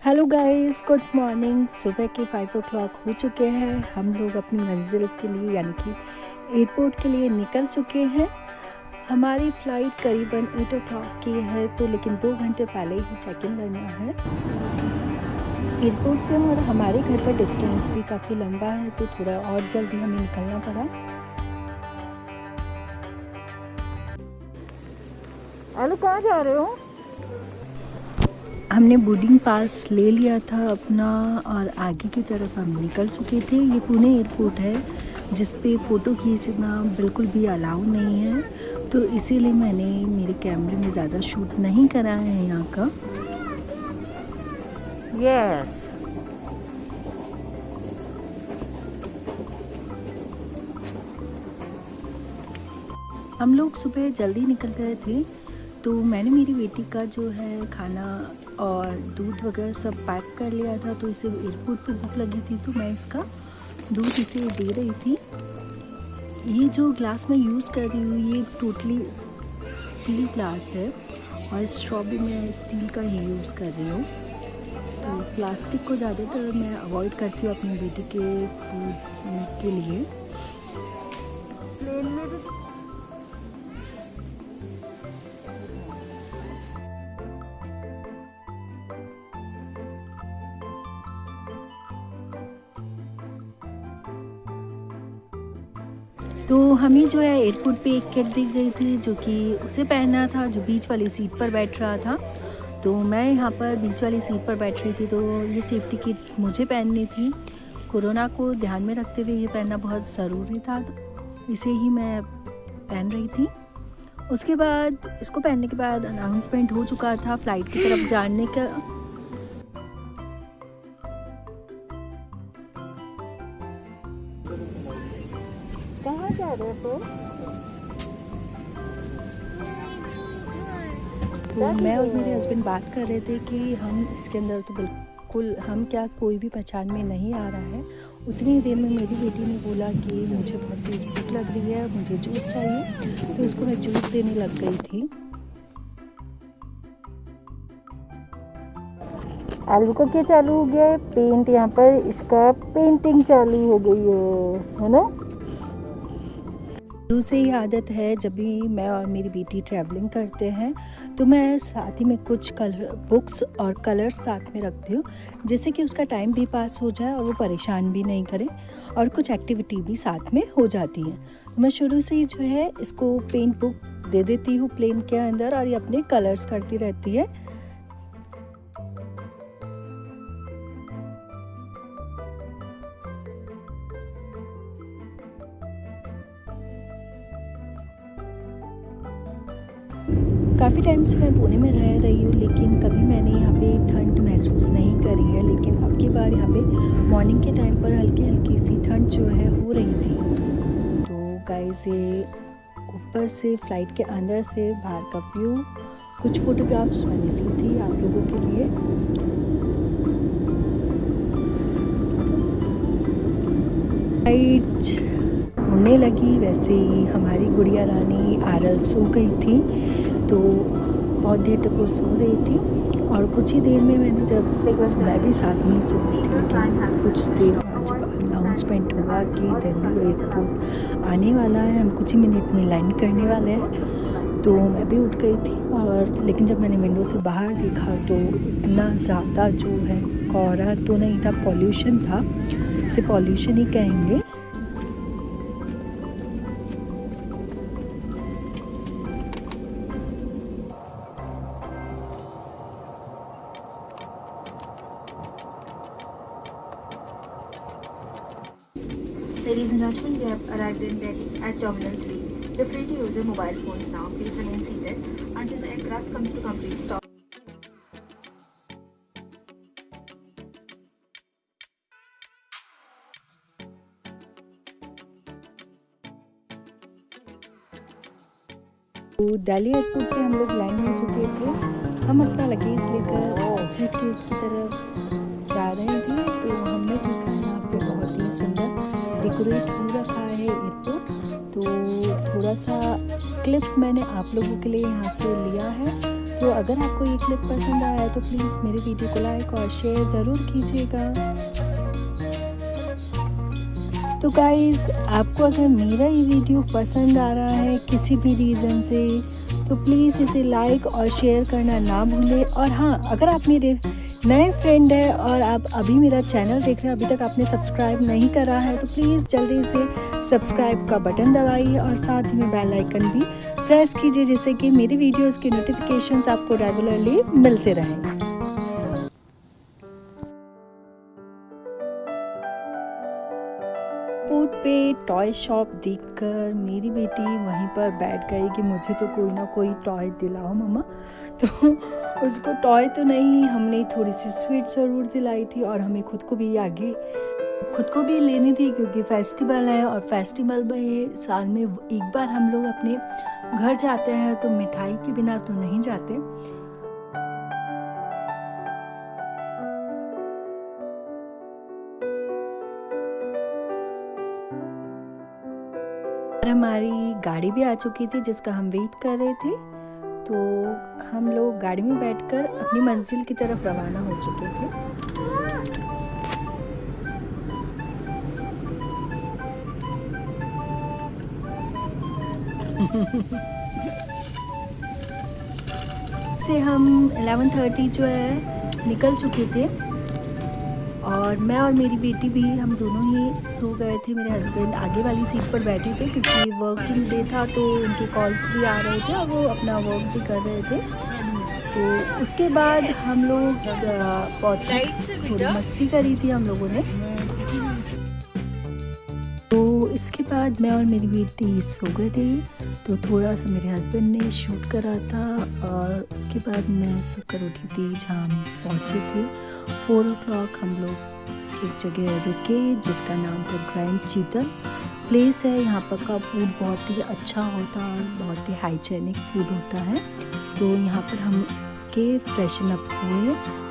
Hello guys, good morning. सुबह के 5 o'clock हो चुके हैं। हम लोग अपनी मंजिल के लिए यानी कि एयरपोर्ट के लिए निकल चुके हैं। हमारी फ़्लाइट करीबन 8 o'clock की है, तो लेकिन 2 घंटे पहले ही चेक इन करना है एयरपोर्ट से। और हमारे घर का डिस्टेंस भी काफ़ी लंबा है, तो थोड़ा और जल्दी हमें निकलना पड़ा। आलू कहाँ जा रहे हो? हमने बोर्डिंग पास ले लिया था अपना और आगे की तरफ हम निकल चुके थे। ये पुणे एयरपोर्ट है जिस पे फ़ोटो खींचना बिल्कुल भी अलाउ नहीं है, तो इसीलिए मैंने मेरे कैमरे में ज़्यादा शूट नहीं करा है यहाँ का। यस। हम लोग सुबह जल्दी निकल गए थे, तो मैंने मेरी बेटी का जो है खाना और दूध वगैरह सब पैक कर लिया था। तो इसे एयरपोर्ट पे भूख लगी थी, तो मैं इसका दूध इसे दे रही थी। ये जो ग्लास मैं यूज़ कर रही हूँ ये टोटली स्टील ग्लास है, और स्ट्रॉ भी मैं स्टील का ही यूज़ कर रही हूँ। तो प्लास्टिक को ज़्यादातर मैं अवॉइड करती हूँ अपनी बेटी के फूड के लिए। प्लेन में भी तो हमें जो है एयरपोर्ट पे एक किट दी गई थी, जो कि उसे पहनना था जो बीच वाली सीट पर बैठ रहा था। तो मैं यहाँ पर बीच वाली सीट पर बैठ रही थी, तो ये सेफ्टी किट मुझे पहननी थी। कोरोना को ध्यान में रखते हुए ये पहनना बहुत ज़रूरी था, तो इसे ही मैं पहन रही थी। उसके बाद इसको पहनने के बाद अनाउंसमेंट हो चुका था फ़्लाइट की तरफ जाने का। कहाँ जा रहे हो? तो मैं और मेरे हस्बैंड बात कर रहे थे कि हम इसके अंदर तो बिल्कुल हम क्या कोई भी पहचान में नहीं आ रहा है। उतनी देर में मेरी बेटी ने बोला कि मुझे बहुत तेज भूख लग रही है, मुझे जूस चाहिए, तो उसको मैं जूस देने लग गई थी। आलू का क्या चालू हो गया है? पेंट, यहाँ पर इसका पेंटिंग चालू हो गई है ना? शुरू से ही आदत है, जब भी मैं और मेरी बेटी ट्रैवलिंग करते हैं तो मैं साथ ही में कुछ कलर बुक्स और कलर्स साथ में रखती हूँ, जिससे कि उसका टाइम भी पास हो जाए और वो परेशान भी नहीं करे, और कुछ एक्टिविटी भी साथ में हो जाती है। मैं शुरू से ही जो है इसको पेंट बुक दे देती हूँ प्लेन के अंदर, और ये अपने कलर्स करती रहती है। काफ़ी टाइम से मैं पुणे में रह रही हूँ, लेकिन कभी मैंने यहाँ पे ठंड महसूस नहीं करी है। लेकिन अब की बार यहाँ पे मॉर्निंग के टाइम पर हल्की हल्की सी ठंड जो है हो रही थी। तो गाइस, ये ऊपर से फ्लाइट के अंदर से बाहर का व्यू, कुछ फोटोग्राफ्स मैंने ली थी आप लोगों के लिए। फ्लाइट उड़ने लगी, वैसे ही हमारी गुड़िया रानी आरल सो गई थी, तो बहुत देर तक वो सो रही थी। और कुछ ही देर में मैंने जब मैं भी साथ में सो गई थी, लेकिन कुछ देर बाद जब अनाउंसमेंट हुआ कि दिल्ली एयरपोर्ट आने वाला है, हम कुछ ही मिनट में लैंड करने वाले हैं, तो मैं भी उठ गई थी। और लेकिन जब मैंने विंडो से बाहर देखा तो इतना ज़्यादा जो है कोहरा तो नहीं था, पॉल्यूशन था, इसे पॉल्यूशन ही कहेंगे। Ladies and gentlemen, we have arrived in Delhi at Terminal 3. You're free to use your mobile phones now. Please remain seated until the aircraft comes to complete stop. तो दिल्ली एयरपोर्ट पे हम लोग land हो चुके थे। हम अपना लगेज लेकर एग्जिट गेट की तरफ जा रहे थे, तो हमने देखा यहाँ पे बहुत ही सुंदर डेकोरेट हो रखा है एयरपोर्ट। तो थोड़ा सा क्लिप मैंने आप लोगों के लिए यहाँ से लिया है। तो अगर आपको ये क्लिप पसंद आया है तो प्लीज़ मेरे वीडियो को लाइक और शेयर ज़रूर कीजिएगा। तो गाइज़, आपको अगर मेरा ये वीडियो पसंद आ रहा है किसी भी रीज़न से, तो प्लीज़ इसे लाइक और शेयर करना ना भूलें। और हाँ, अगर आप मेरे नए फ्रेंड हैं और आप अभी मेरा चैनल देख रहे हैं, अभी तक आपने सब्सक्राइब नहीं करा है, तो प्लीज़ जल्दी से सब्सक्राइब का बटन दबाइए और साथ ही में बेल आइकन भी प्रेस कीजिए, जिससे कि मेरी वीडियोज़ के नोटिफिकेशंस आपको रेगुलरली मिलते रहें। एयरपोर्ट पे टॉय शॉप देखकर मेरी बेटी वहीं पर बैठ गई कि मुझे तो कोई ना कोई टॉय दिलाओ मम्मा। तो उसको टॉय तो नहीं, हमने थोड़ी सी स्वीट ज़रूर दिलाई थी और हमें खुद को भी लेनी थी, क्योंकि फेस्टिवल है और फेस्टिवल में साल में एक बार हम लोग अपने घर जाते हैं, तो मिठाई के बिना तो नहीं जाते। हमारी गाड़ी भी आ चुकी थी जिसका हम वेट कर रहे थे, तो हम लोग गाड़ी में बैठकर अपनी मंजिल की तरफ रवाना हो चुके थे। से हम 11:30 जो है निकल चुके थे, और मैं और मेरी बेटी भी, हम दोनों ही सो गए थे। मेरे हस्बैंड आगे वाली सीट पर बैठे थे क्योंकि वर्किंग डे था, तो उनके कॉल्स भी आ रहे थे और वो अपना वर्क भी कर रहे थे। तो उसके बाद हम लोग पहुँचे, थोड़ी मस्ती करी थी हम लोगों ने। तो इसके बाद मैं और मेरी बेटी सो गए थे, तो थोड़ा सा मेरे हस्बैंड ने शूट करा था, और उसके बाद मैं सोकर उठी थी। जहाँ हम पहुँचे थे 4 o'clock, हम लोग एक जगह रुके जिसका नाम था ग्रैंड चीतल प्लेस है। यहाँ पर का फूड बहुत ही अच्छा होता है, बहुत ही हाइजेनिक फूड होता है। तो यहाँ पर हम के फ्रेशन अप हुए।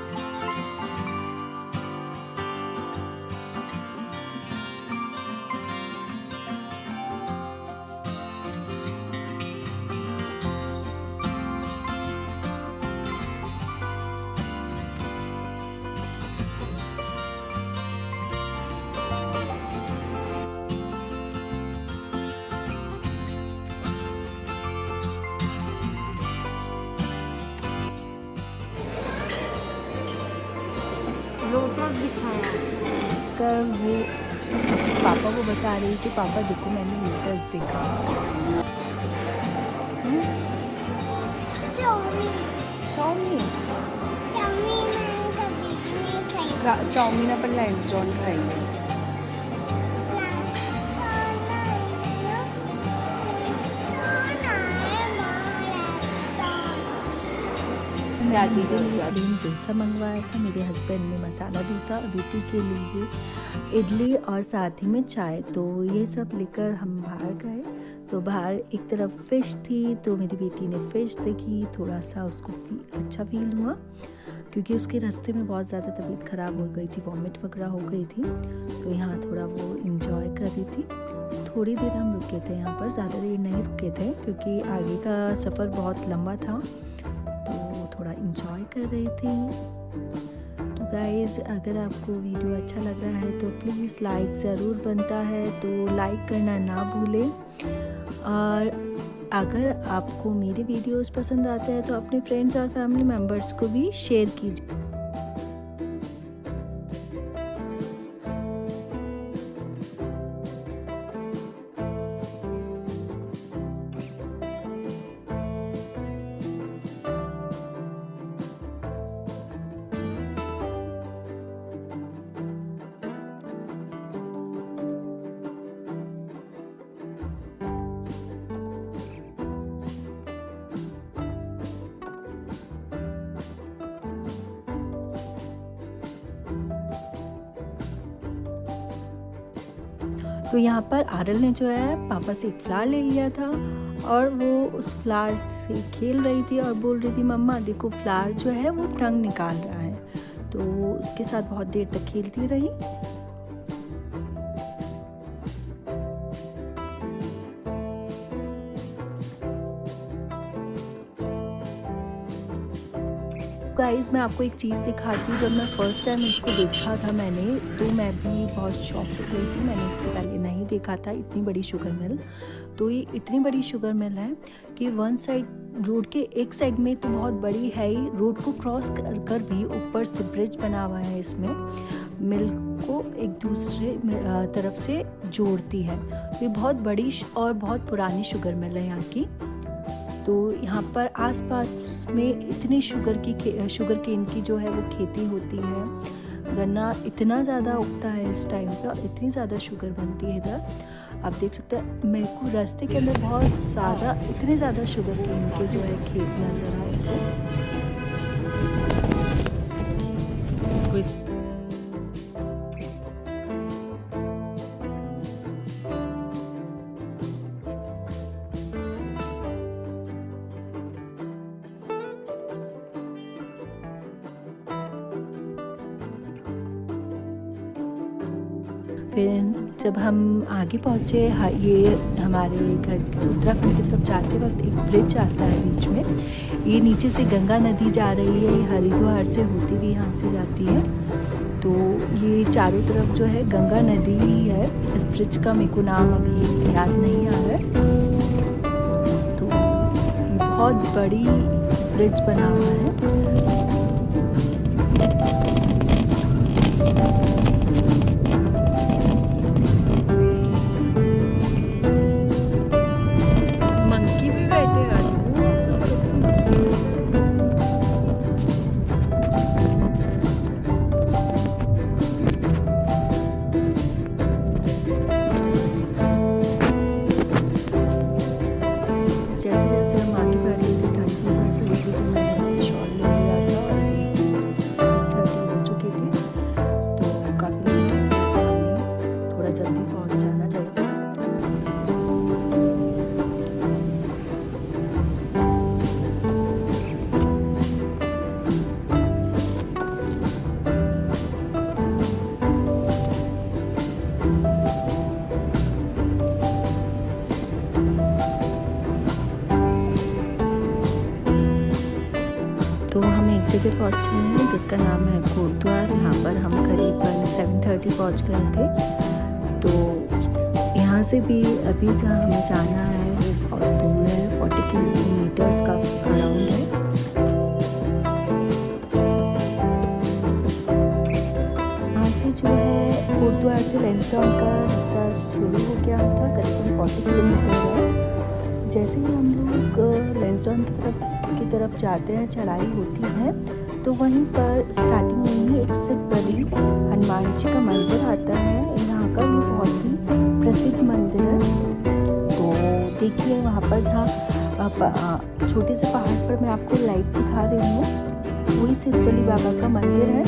लोटस दिखाया कर वो पापा को बता रही कि पापा देखो मैंने लोटस देखा। चाउमीन अपन लैंसडॉन खाएंगे। मैंने डोसा मंगवाया था, मेरे हस्बैंड ने मसाला डोसा, बेटी के लिए इडली और साथ ही में चाय। तो ये सब लेकर हम बाहर गए। तो बाहर एक तरफ फ़िश थी, तो मेरी बेटी ने फ़िश देखी, थोड़ा सा उसको अच्छा फील हुआ, क्योंकि उसके रास्ते में बहुत ज़्यादा तबीयत ख़राब हो गई थी, वॉमिट वगैरह हो गई थी। तो यहाँ थोड़ा वो इंजॉय कर रही थी। थोड़ी देर हम रुके थे यहाँ पर, ज़्यादा देर नहीं रुके थे क्योंकि आगे का सफ़र बहुत लंबा था। तो थोड़ा इंजॉय कर रहे थे। तो गाइज़, अगर आपको वीडियो अच्छा लग रहा है तो प्लीज़ लाइक ज़रूर बनता है, तो लाइक करना ना भूलें। और अगर आपको मेरे वीडियोस पसंद आते हैं तो अपने फ्रेंड्स और फैमिली मेम्बर्स को भी शेयर कीजिए। तो यहाँ पर आरल ने जो है पापा से एक फ्लावर ले लिया था और वो उस फ्लावर से खेल रही थी और बोल रही थी, मम्मा देखो फ्लावर जो है वो टंग निकाल रहा है। तो उसके साथ बहुत देर तक खेलती रही। गाइस, मैं आपको एक चीज़ दिखाती हूँ। जब मैं फ़र्स्ट टाइम इसको देखा था मैंने, तो मैं भी बहुत शॉक हो गई थी। मैंने इससे पहले नहीं देखा था इतनी बड़ी शुगर मिल। तो ये इतनी बड़ी शुगर मिल है कि वन साइड रोड के एक साइड में तो बहुत बड़ी है ही, रोड को क्रॉस कर भी ऊपर से ब्रिज बना हुआ है। इसमें मिल को एक दूसरे तरफ से जोड़ती है। ये बहुत बड़ी और बहुत पुरानी शुगर मिल है यहाँ की। तो यहाँ पर आसपास में इतनी शुगर केन की जो है वो खेती होती है। गन्ना इतना ज़्यादा उगता है इस टाइम पे और इतनी ज़्यादा शुगर बनती है इधर। आप देख सकते हैं, मेरे को रास्ते के अंदर बहुत सारा इतने ज़्यादा शुगर केन के जो है खेत नजर आए थे। फिर जब हम आगे पहुँचे, ये हमारे घर उत्तराखंड की तरफ जाते वक्त एक ब्रिज आता है बीच में। ये नीचे से गंगा नदी जा रही है, ये हरिद्वार से होती हुई यहाँ से जाती है। तो ये चारों तरफ जो है गंगा नदी ही है। इस ब्रिज का मेरे को नाम अभी याद नहीं आ रहा है। तो ये बहुत बड़ी ब्रिज बना हुआ है। तो हम एक जगह पहुँचे हैं जिसका नाम है कोटद्वार। यहाँ पर हम करीबन 7:30 पहुँच गए थे। तो यहाँ से भी अभी जहाँ हमें जाना है वो बहुत दूर है, 40 किलोमीटर्स का अराउंड है। यहाँ से जो है कोटद्वार से लैंसडाउन का रास्ता शुरू हो गया था, करीबन 40 किलोमीटर है। जैसे ही हम लोग लैंसडाउन की तरफ जाते हैं, चढ़ाई होती है, तो वहीं पर स्टार्टिंग में ही एक सिद्ध बड़ी हनुमान जी का मंदिर आता है। यहाँ का ये बहुत ही प्रसिद्ध मंदिर है। तो देखिए वहाँ पर जहाँ छोटे से पहाड़ पर मैं आपको लाइव दिखा रही हूँ, वही सिद्ध बली बाबा का मंदिर है।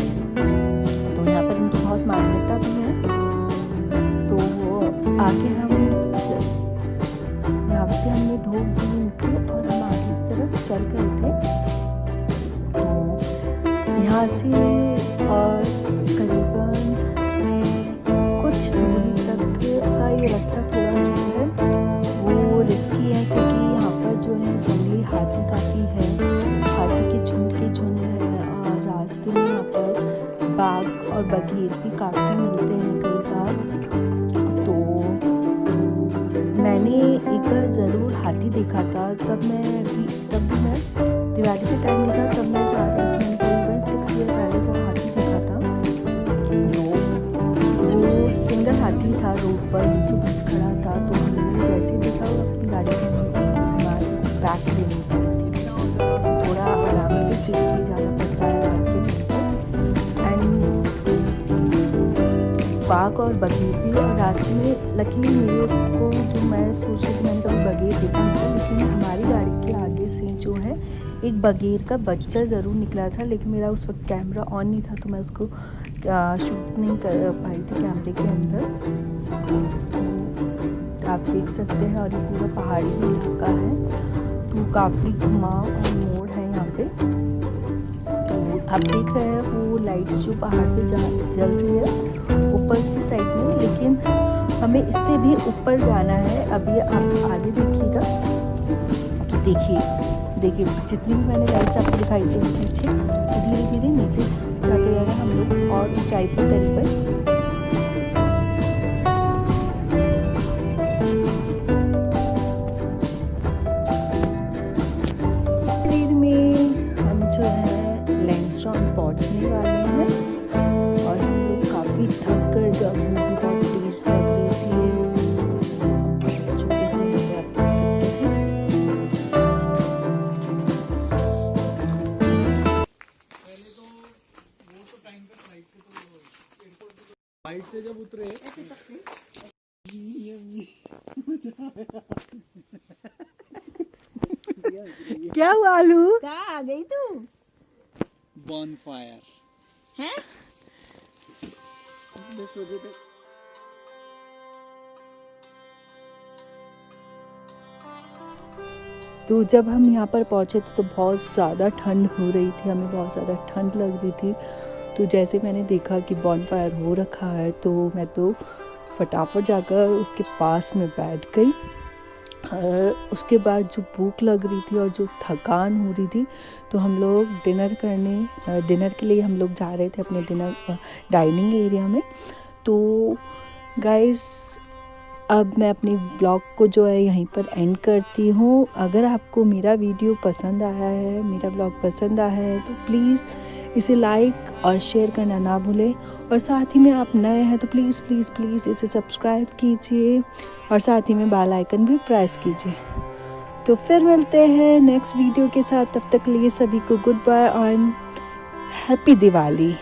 तो यहाँ पर इनकी बहुत मान्यता भी है। तो आगे हम यहाँ से हमने ढोक दी उनके और हम आगे की तरफ चल गए थे। तो यहाँ से और करीबन कुछ दूरी तक का ये रास्ता थोड़ा जो है वो रिस्की है, क्योंकि यहाँ पर जो है जंगली हाथी काफ़ी है। हाथी के झुंड के बघेर भी काफ़ी मिलते हैं कई बार। तो मैंने एक बार ज़रूर हाथी देखा था, तब भी मैं दिवाली के टाइम में था, तब मैं जा रही थी, करीबन 6 ईयर पहले वो हाथी देखा था। तो वो सिंगल हाथी था, रोड पर बीचों बीच खड़ा था। तो हमने जैसे देखा वो अपनी गाड़ी हमारे बैक लेने पड़ी थी, थोड़ा आराम से सेफली जाना पड़ता है रात के टाइम। बाघ और बघेर भी, और रास्ते में लकीली मेरे को जो मैं सोच रही थी मैंने कभी बघेर देखा नहीं था, लेकिन हमारी गाड़ी के आगे से जो है एक बघेर का बच्चा ज़रूर निकला था, लेकिन मेरा उस वक्त कैमरा ऑन नहीं था तो मैं उसको शूट नहीं कर पाई थी कैमरे के अंदर। तो आप देख सकते हैं, और ये पूरा पहाड़ी इलाका है, तो काफ़ी घुमाव और मोड़ है यहाँ पे। तो आप देख रहे हैं वो लाइट्स जो पहाड़ पे जल रही है ऊपर की साइड में, लेकिन हमें इससे भी ऊपर जाना है। अभी आप आगे देखिएगा, देखिए जितनी भी मैंने लाइट्स आपको दिखाई थी पीछे, तो धीरे धीरे नीचे जाते जाएगा हम लोग और ऊंचाई पर करीबन। देर में हम जो है लैंडस्टोन पहुंचने वाले हैं, और हम लोग काफ़ी थक कर, जब भी बहुत तेज लग रही थी, जो कि हम लोग आप देख सकते हैं। फ्लाइट से जब उतरे क्या हुआ आलू? कहाँ आ गई तू? बॉनफायर हैं? 10 बजे तक तो जब हम यहाँ पर पहुँचे थे तो बहुत ज़्यादा ठंड हो रही थी, हमें बहुत ज़्यादा ठंड लग रही थी। तो जैसे मैंने देखा कि बॉनफायर हो रखा है, तो मैं तो फटाफट जाकर उसके पास में बैठ गई। और उसके बाद जो भूख लग रही थी और जो थकान हो रही थी, तो हम लोग डिनर के लिए हम लोग जा रहे थे अपने डाइनिंग एरिया में। तो गाइस, अब मैं अपनी व्लॉग को जो है यहीं पर एंड करती हूँ। अगर आपको मेरा वीडियो पसंद आया है, मेरा व्लॉग पसंद आया है, तो प्लीज़ इसे लाइक और शेयर करना ना भूलें। और साथ ही में आप नए हैं तो प्लीज़ प्लीज़ प्लीज़ इसे सब्सक्राइब कीजिए, और साथ ही में बेल आइकन भी प्रेस कीजिए। तो फिर मिलते हैं नेक्स्ट वीडियो के साथ, तब तक लिए सभी को गुड बाय और हैप्पी दिवाली।